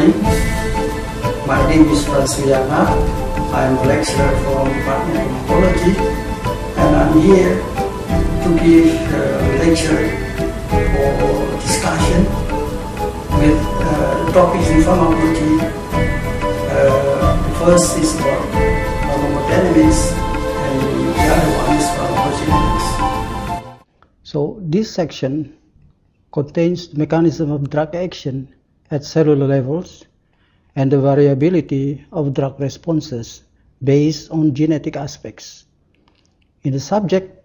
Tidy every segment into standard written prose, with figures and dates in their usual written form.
morning. My name is Suyata. I am a lecturer from Department of Pharmacology, and I'm here to give a lecture or discussion with topics in pharmacology. The first is about Pharmacodynamics, and the other one is Pharmacogenetic. So this section contains the mechanism of drug action at cellular levels and the variability of drug responses based on genetic aspects. In the subject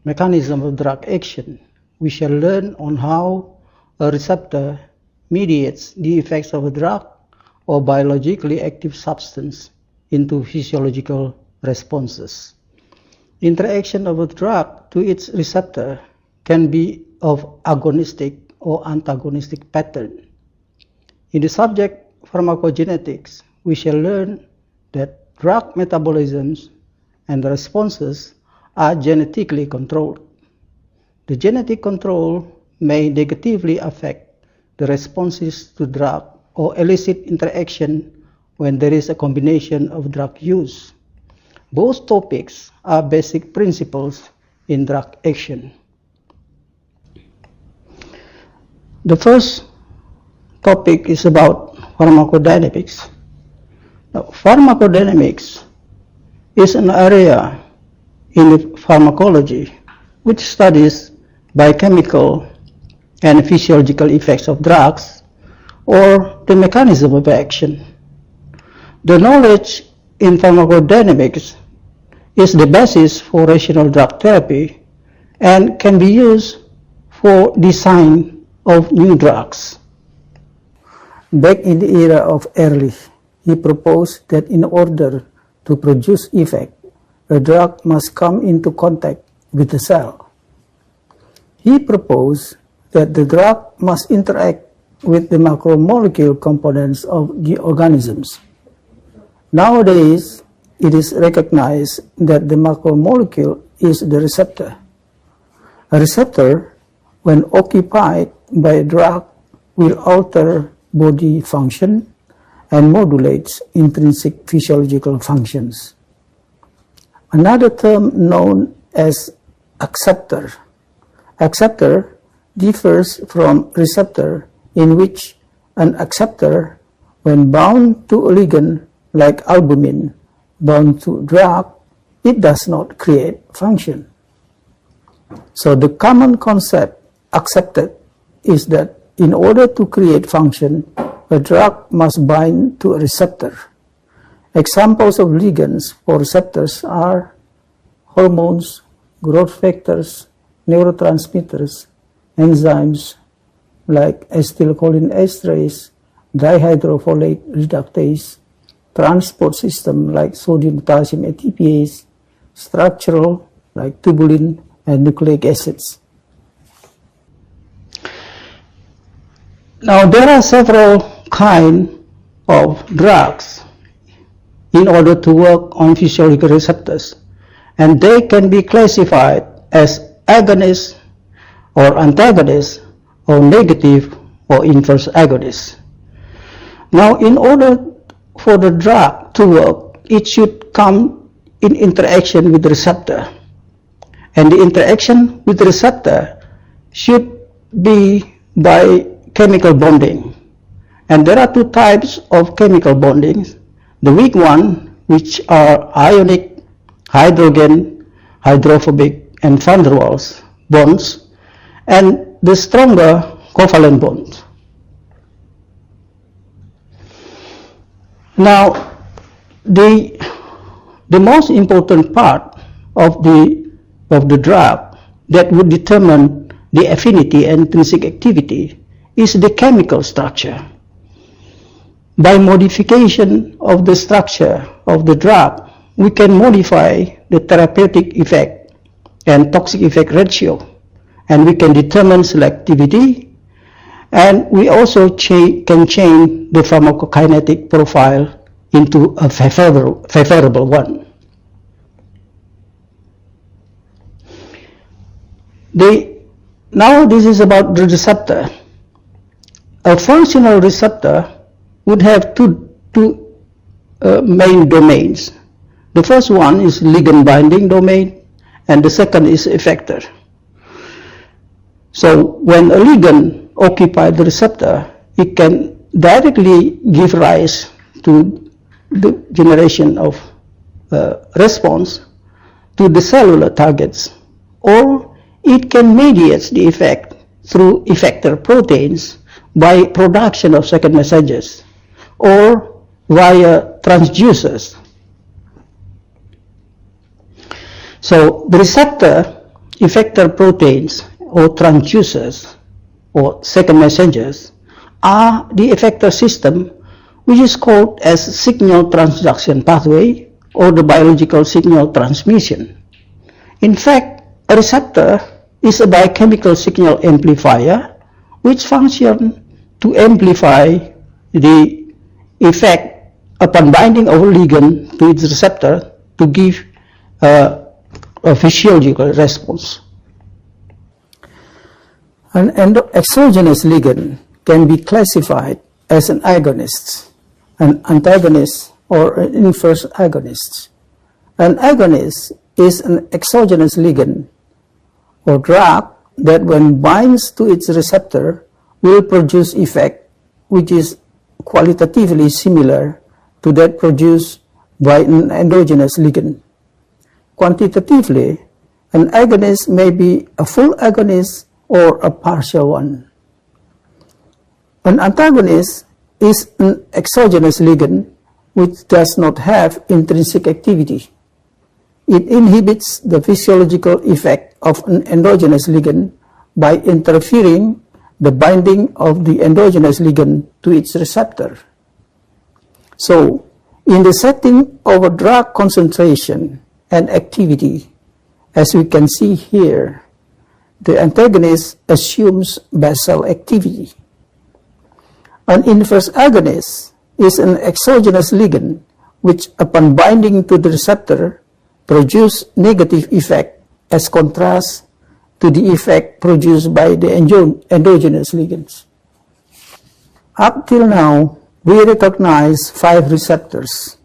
mechanism of drug action, we shall learn on how a receptor mediates the effects of a drug or biologically active substance into physiological responses. Interaction of a drug to its receptor can be of agonistic or antagonistic pattern. In the subject pharmacogenetics, we shall learn that drug metabolisms and responses are genetically controlled. The genetic control may negatively affect the responses to drug or elicit interaction when there is a combination of drug use. Both topics are basic principles in drug action. The first topic is about pharmacodynamics. Now, pharmacodynamics is an area in pharmacology which studies biochemical and physiological effects of drugs or the mechanism of action. The knowledge in pharmacodynamics is the basis for rational drug therapy and can be used for design of new drugs. Back in the era of Ehrlich, he proposed that in order to produce effect, a drug must come into contact with the cell. He proposed that the drug must interact with the macromolecule components of the organisms. Nowadays, it is recognized that the macromolecule is the receptor. A receptor, when occupied by a drug, will alter body function and modulates intrinsic physiological functions. Another term known as acceptor. Acceptor differs from receptor in which an acceptor, when bound to a ligand like albumin, bound to drug, it does not create function. So the common concept accepted is that in order to create function, a drug must bind to a receptor. Examples of ligands for receptors are hormones, growth factors, neurotransmitters, enzymes like acetylcholinesterase, dihydrofolate reductase, transport system like sodium potassium ATPase, structural like tubulin and nucleic acids. Now there are several kinds of drugs in order to work on physiological receptors, and they can be classified as agonists or antagonists or negative or inverse agonists. Now in order for the drug to work, it should come in interaction with the receptor, and the interaction with the receptor should be by chemical bonding. And there are two types of chemical bondings. The weak one, which are ionic, hydrogen, hydrophobic, and van der Waals bonds, and the stronger covalent bonds. Now, the most important part of the drug that would determine the affinity and intrinsic activity is the chemical structure. By modification of the structure of the drug, we can modify the therapeutic effect and toxic effect ratio, and we can determine selectivity, and we also can change the pharmacokinetic profile into a favorable one. Now this is about the receptor. A functional receptor would have two main domains. The first one is ligand binding domain, and the second is effector. So when a ligand occupies the receptor, it can directly give rise to the generation of response to the cellular targets, or it can mediate the effect through effector proteins by production of second messengers, or via transducers. So the receptor, effector proteins, or transducers, or second messengers, are the effector system, which is called as signal transduction pathway, or the biological signal transmission. In fact, a receptor is a biochemical signal amplifier which functions to amplify the effect upon binding of a ligand to its receptor to give a physiological response. An exogenous ligand can be classified as an agonist, an antagonist, or an inverse agonist. An agonist is an exogenous ligand or drug that when binds to its receptor will produce effect which is qualitatively similar to that produced by an endogenous ligand. Quantitatively, an agonist may be a full agonist or a partial one. An antagonist is an exogenous ligand which does not have intrinsic activity. It inhibits the physiological effect of an endogenous ligand by interfering the binding of the endogenous ligand to its receptor. So, in the setting of a drug concentration and activity, as we can see here, the antagonist assumes basal activity. An inverse agonist is an exogenous ligand which, upon binding to the receptor, produces negative effect as contrast to the effect produced by the endogenous ligands. Up till now, we recognize 5 receptors.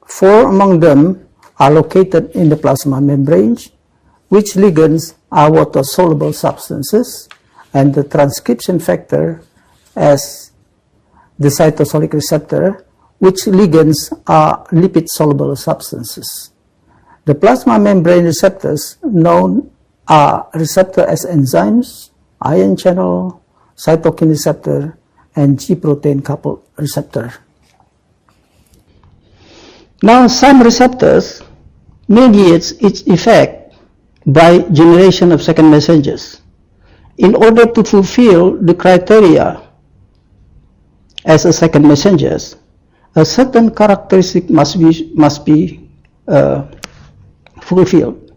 4 among them are located in the plasma membrane, which ligands are water-soluble substances, and the transcription factor as the cytosolic receptor, which ligands are lipid-soluble substances. The plasma membrane receptors known are receptor as enzymes, ion channel, cytokine receptor, and G-protein coupled receptor. Now, some receptors mediates its effect by generation of second messengers. In order to fulfill the criteria as a second messenger, a certain characteristic must be fulfilled.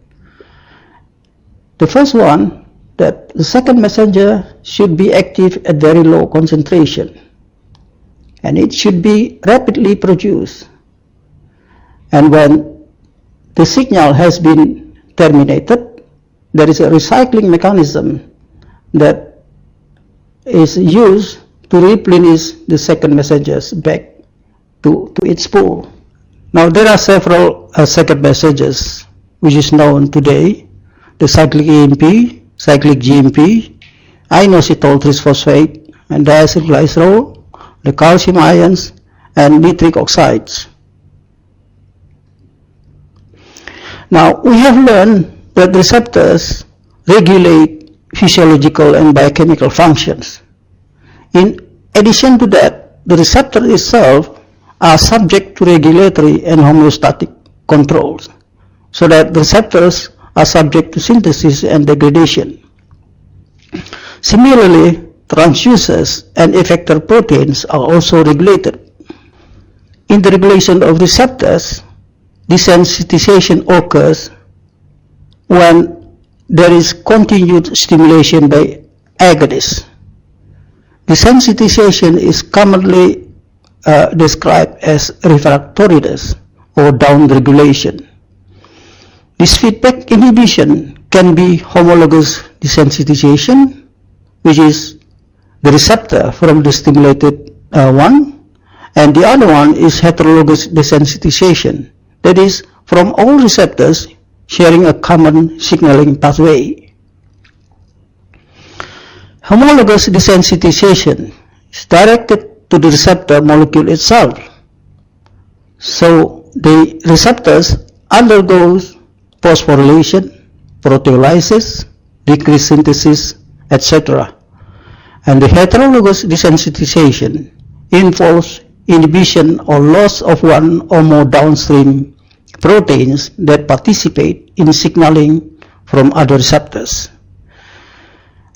The first one, that the second messenger should be active at very low concentration, and it should be rapidly produced. And when the signal has been terminated, there is a recycling mechanism that is used to replenish the second messengers back to its pool. Now, there are several second messengers which is known today: the cyclic AMP, cyclic GMP, inositol trisphosphate, and diacylglycerol, the calcium ions, and nitric oxides. Now, we have learned that receptors regulate physiological and biochemical functions. In addition to that, the receptor itself are subject to regulatory and homeostatic controls, so that the receptors are subject to synthesis and degradation. Similarly, transducers and effector proteins are also regulated. In the regulation of receptors, desensitization occurs when there is continued stimulation by agonists. Desensitization is commonly described as refractoriness or downregulation. This feedback inhibition can be homologous desensitization, which is the receptor from the stimulated one, And the other one is heterologous desensitization, that is, from all receptors sharing a common signaling pathway. Homologous desensitization is directed to the receptor molecule itself. So the receptors undergo phosphorylation, proteolysis, decreased synthesis, etc. And the heterologous desensitization involves inhibition or loss of one or more downstream proteins that participate in signaling from other receptors.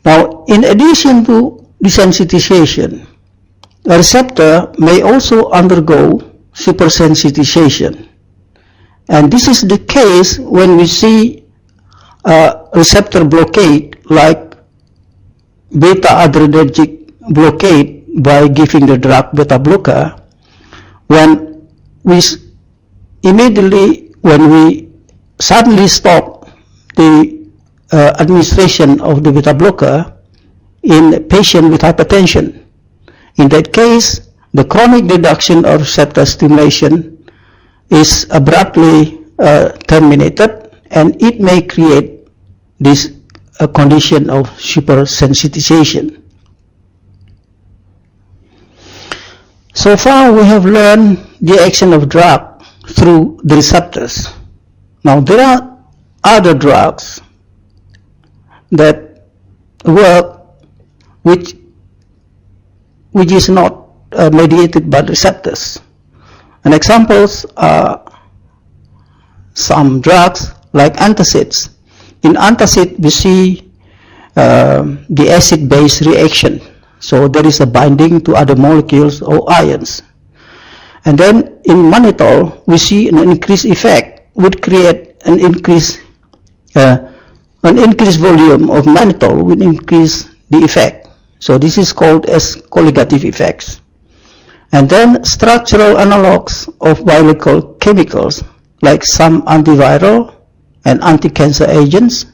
Now, in addition to desensitization, a receptor may also undergo supersensitization. And this is the case when we see a receptor blockade like beta-adrenergic blockade by giving the drug beta blocker, when we suddenly stop the administration of the beta blocker in a patient with hypertension. In that case, the chronic reduction of receptor stimulation is abruptly terminated, and it may create this condition of supersensitization. So far, we have learned the action of drug through the receptors. Now, there are other drugs that work which is not mediated by receptors. And examples are some drugs like antacids. In antacid, we see the acid-base reaction. So there is a binding to other molecules or ions. And then in mannitol, we see an increased effect would create an increased volume of mannitol would increase the effect. So this is called as colligative effects. And then structural analogs of biological chemicals, like some antiviral and anti-cancer agents,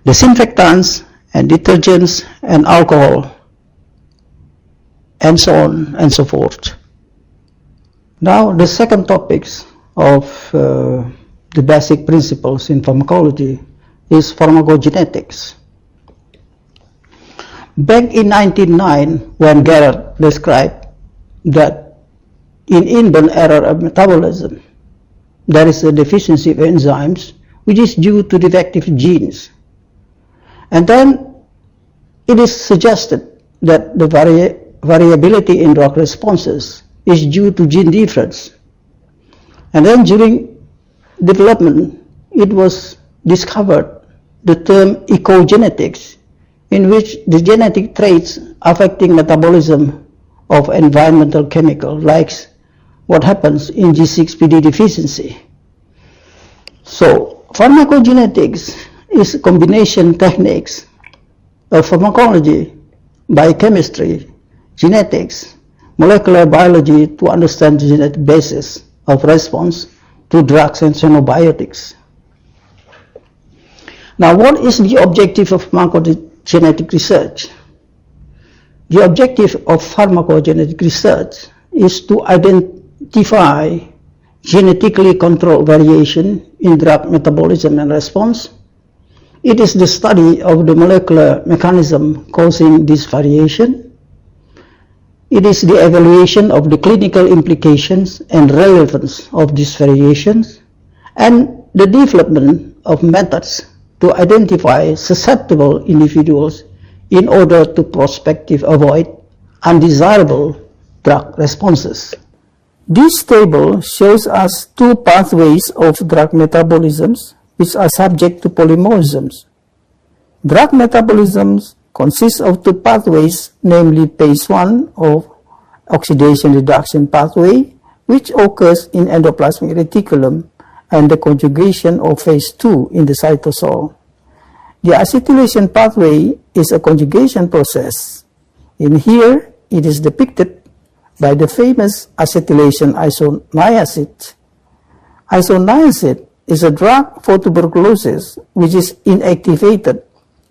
disinfectants and detergents and alcohol, and so on and so forth. Now, the second topics of the basic principles in pharmacology is pharmacogenetics. Back in 1909, when Garrett described that in inborn error of metabolism, there is a deficiency of enzymes which is due to defective genes. And then it is suggested that the variability in drug responses is due to gene difference. And then during development, it was discovered the term ecogenetics, in which the genetic traits affecting metabolism of environmental chemical, like what happens in G6PD deficiency. So pharmacogenetics is a combination techniques of pharmacology, biochemistry, genetics, molecular biology to understand the genetic basis of response to drugs and xenobiotics. Now, what is the objective of pharmacogenetic research? The objective of pharmacogenetic research is to identify genetically controlled variation in drug metabolism and response. It is the study of the molecular mechanism causing this variation. It is the evaluation of the clinical implications and relevance of these variations, and the development of methods to identify susceptible individuals in order to prospectively avoid undesirable drug responses. This table shows us two pathways of drug metabolisms which are subject to polymorphisms. Drug metabolisms consist of two pathways, namely phase 1 of oxidation reduction pathway, which occurs in endoplasmic reticulum, and the conjugation of phase 2 in the cytosol. The acetylation pathway is a conjugation process. In here, it is depicted by the famous acetylation isoniazid. Isoniazid is a drug for tuberculosis which is inactivated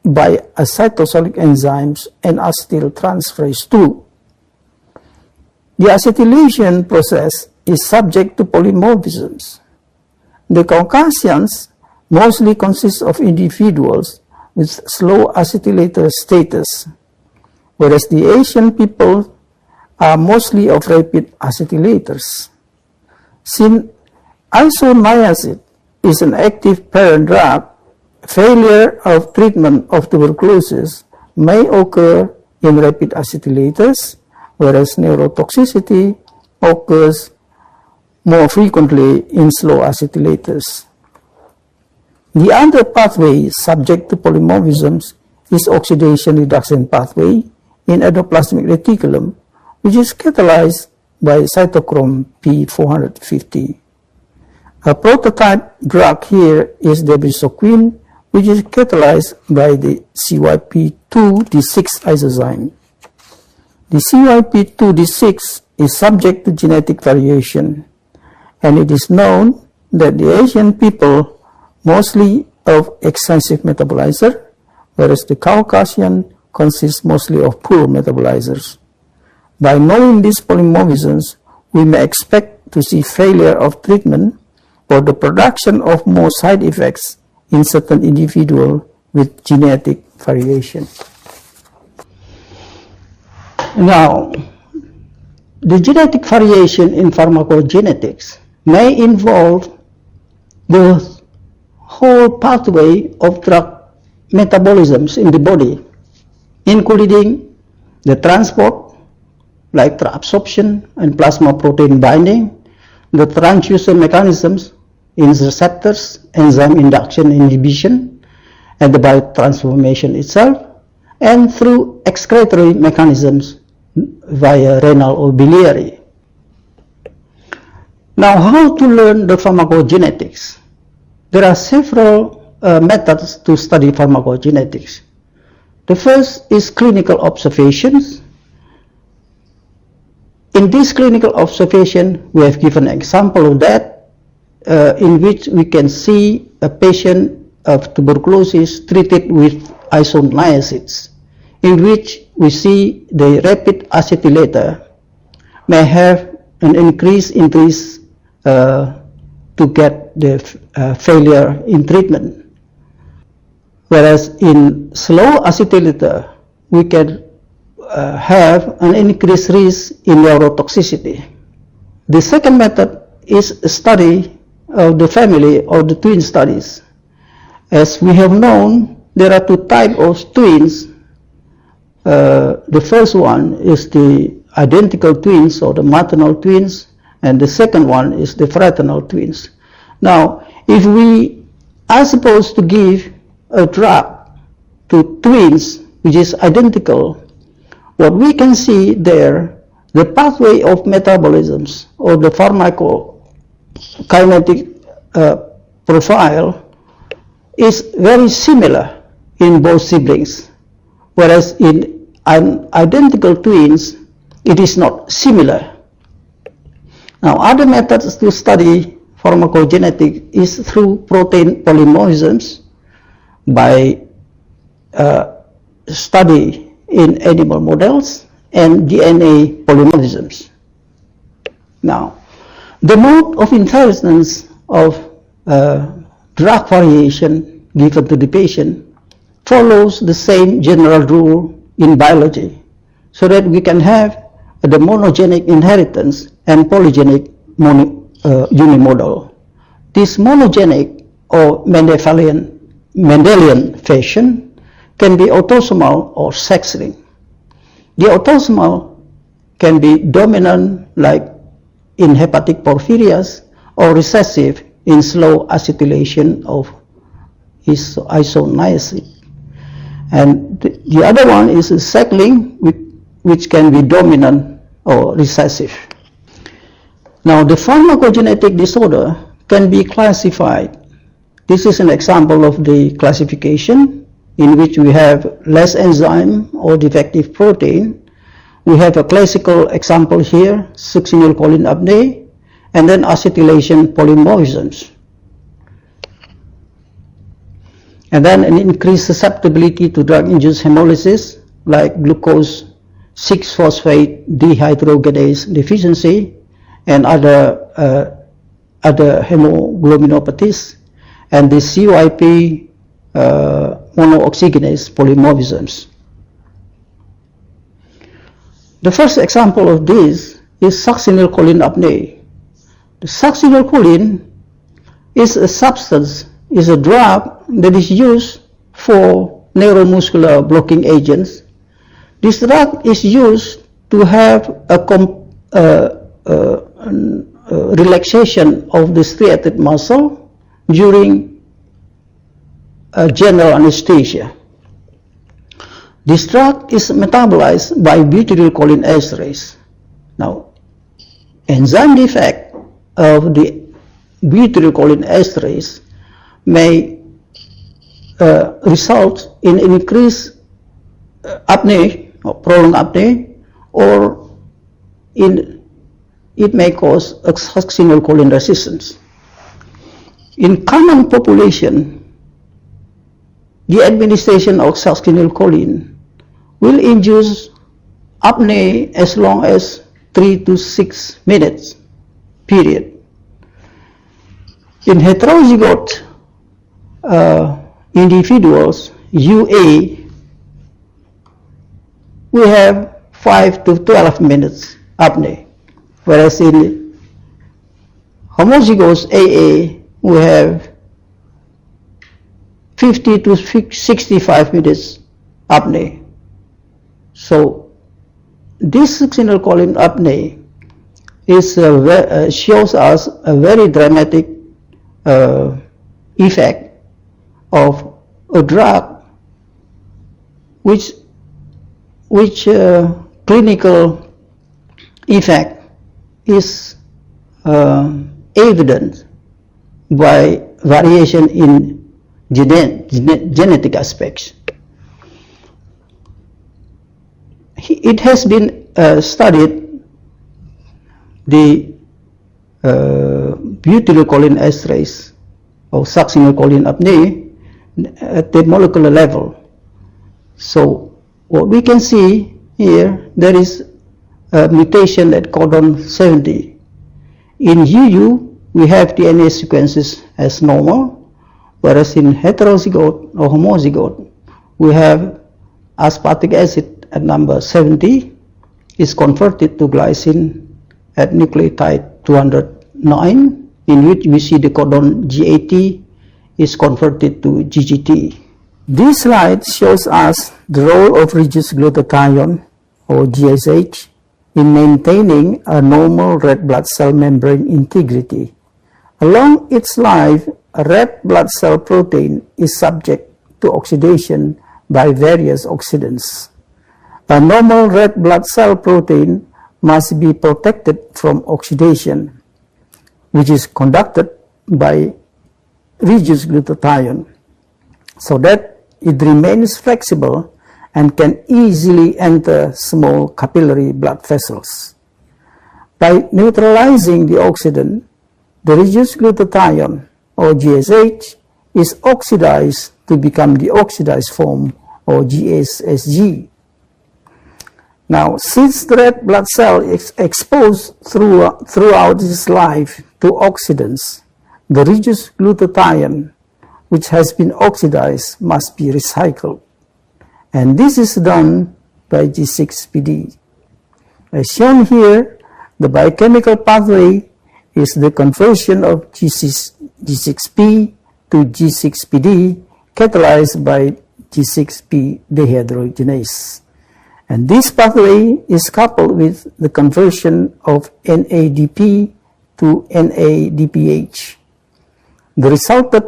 by acetylsolic enzymes and acetyltransferase 2. The acetylation process is subject to polymorphisms. The Caucasians mostly consist of individuals with slow acetylator status, whereas the Asian people are mostly of rapid acetylators. Since isoniazid is an active parent drug, failure of treatment of tuberculosis may occur in rapid acetylators, whereas neurotoxicity occurs more frequently in slow acetylators. The other pathway subject to polymorphisms is oxidation reduction pathway in endoplasmic reticulum, which is catalyzed by cytochrome P450. A prototype drug here is debrisoquine, which is catalyzed by the CYP2D6 isozyme. The CYP2D6 is subject to genetic variation, and it is known that the Asian people mostly of extensive metabolizer, whereas the Caucasian consists mostly of poor metabolizers. By knowing these polymorphisms, we may expect to see failure of treatment or the production of more side effects in certain individuals with genetic variation. Now, the genetic variation in pharmacogenetics may involve the whole pathway of drug metabolisms in the body, including the transport, like absorption and plasma protein binding, the transduction mechanisms in receptors, enzyme induction inhibition, and the biotransformation itself, and through excretory mechanisms via renal or biliary. Now, how to learn the pharmacogenetics? There are several methods to study pharmacogenetics. The first is clinical observations. In this clinical observation, we have given an example of that, in which we can see a patient of tuberculosis treated with isoniazids, in which we see the rapid acetylator may have an increase to get the failure in treatment. Whereas in slow acetylator, we can have an increased risk in neurotoxicity. The second method is a study of the family or the twin studies. As we have known, there are two types of twins. The first one is the identical twins or the maternal twins, and the second one is the fraternal twins. Now, if we are supposed to give a drug to twins which is identical, what we can see there, the pathway of metabolisms or the pharmacogenetic profile is very similar in both siblings, whereas in identical twins, it is not similar. Now, other methods to study pharmacogenetic is through protein polymorphisms by study in animal models and DNA polymorphisms. Now, the mode of inheritance of drug variation given to the patient follows the same general rule in biology, so that we can have the monogenic inheritance and polygenic unimodal. This monogenic or Mendelian fashion can be autosomal or sex-linked. The autosomal can be dominant, like in hepatic porphyrias, or recessive in slow acetylation of isoniazid. And the other one is a sex-linked, which can be dominant or recessive. Now, the pharmacogenetic disorder can be classified. This is an example of the classification in which we have less enzyme or defective protein. We have a classical example here, succinylcholine apnea, and then acetylation polymorphisms. And then an increased susceptibility to drug-induced hemolysis, like glucose 6-phosphate dehydrogenase deficiency and other hemoglobinopathies, and the CYP monooxygenase polymorphisms. The first example of this is succinylcholine apnea. The succinylcholine is a substance, is a drug that is used for neuromuscular blocking agents. This drug is used to have a relaxation of the striated muscle during general anesthesia. This drug is metabolized by butyrylcholine esterase. Now, enzyme defect of the butyrylcholine esterase may result in increased apnea or prolonged apnea, or it may cause a succinylcholine resistance. In common population, the administration of succinylcholine will induce apnea as long as 3 to 6 minutes, period. In heterozygote individuals, UA, we have 5 to 12 minutes apnea, whereas in homozygous AA, we have 50 to 65 minutes apnea. So this succinylcholine apnea is shows us a very dramatic effect of a drug which clinical effect is evident by variation in genetic aspects. It has been studied, the butyrylcholine esterase or succinylcholine apnea at the molecular level. So what we can see here, there is a mutation at codon 70. In UU, we have DNA sequences as normal, whereas in heterozygote or homozygote, we have aspartic acid at number 70 is converted to glycine at nucleotide 209, in which we see the codon G80 is converted to GGT. This slide shows us the role of reduced glutathione, or GSH, in maintaining a normal red blood cell membrane integrity. Along its life, a red blood cell protein is subject to oxidation by various oxidants. A normal red blood cell protein must be protected from oxidation, which is conducted by reduced glutathione, so that it remains flexible and can easily enter small capillary blood vessels. By neutralizing the oxidant, the reduced glutathione, or GSH, is oxidized to become the oxidized form, or GSSG. Now, since the red blood cell is exposed throughout its life to oxidants, the reduced glutathione, which has been oxidized, must be recycled. And this is done by G6PD. As shown here, the biochemical pathway is the conversion of G6P to G6PD catalyzed by G6P dehydrogenase. And this pathway is coupled with the conversion of NADP to NADPH. The resultant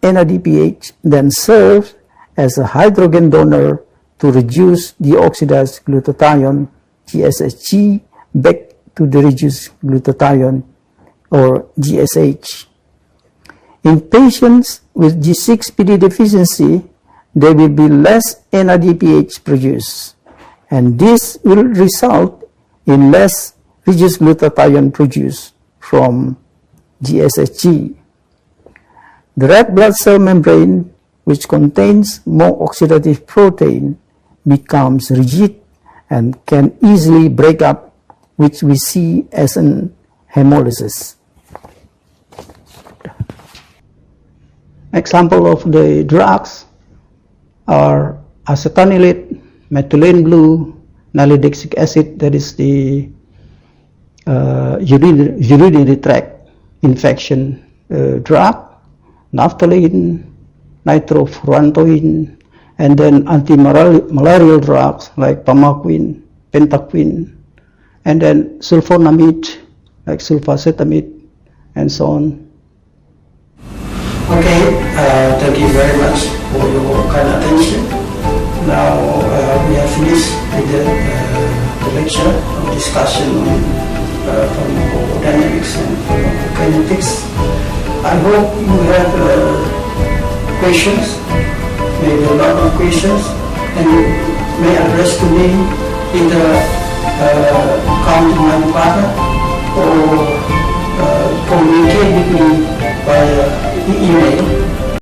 NADPH then serves as a hydrogen donor to reduce the oxidized glutathione, GSHG, back to the reduced glutathione, or GSH. In patients with G6PD deficiency, there will be less NADPH produced, and this will result in less reduced glutathione produced from GSHG. The red blood cell membrane, which contains more oxidative protein, becomes rigid and can easily break up, which we see as an hemolysis. Example of the drugs are acetonylate, methylene blue, nalidixic acid, that is the urinary tract infection drug, naphthalene, nitrofurantoin, and then anti-malarial drugs like pamaquine, pentaquine, and then sulfonamide like sulfacetamide, and so on. Okay, thank you very much for your kind attention. Now we have finished with the lecture or discussion on pharmacodynamics and pharmacogenetics. I hope you have questions, maybe a lot of questions, and you may address to me either come to my department or communicate with me via email